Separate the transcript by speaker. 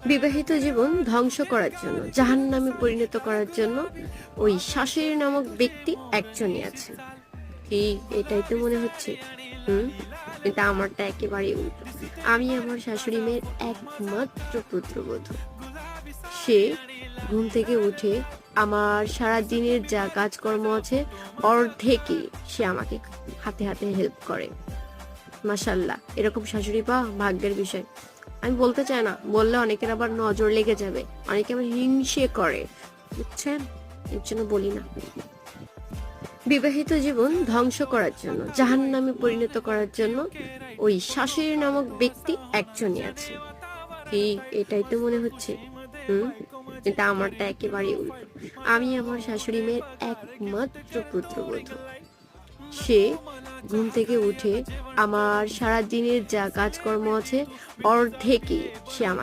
Speaker 1: বিবাহিত জীবন ধ্বংস করার জন্য, জাহান্নামে পরিণত করার জন্য ওই শাশুড়ি নামক ব্যক্তি একজনই আছেন। কি এটাই তো মনে হচ্ছে? হুম, কিন্তু আমারটা একেবারেই উল্টো। আমি আমার শাশুড়ি মেয়ের একমাত্র পুত্রবধূ। সে ঘুম থেকে উঠে আমার সারা দিনের যা কাজকর্ম আছে অর্ধেকই সে আমাকে হাতে হাতে হেল্প করে। মাশাল্লাহ, এরকম শাশুড়ি পাওয়া ভাগ্যের বিষয়। আমি বলতে চাই না, বললে অনেকের আবার নজর লেগে যাবে, অনেকে আবার হিংসে করে, বুঝছেন? এর জন্য বলি না। বিবাহিত জীবন ধ্বংস করার জন্য, জাহান্নামে পরিণত করার জন্য ওই শাশুড়ি নামক ব্যক্তি একজনই আছে। কি এটাই তো মনে হচ্ছে? হুম, কিন্তু আমারটা একেবারেই উল্টো। আমি আমার শাশুড়ি মেয়ের একমাত্র পুত্রবধূ। সে ঘুম থেকে উঠে আমার সারা দিনের যা কাজকর্ম আছে অর্ধেকই সে আমাকে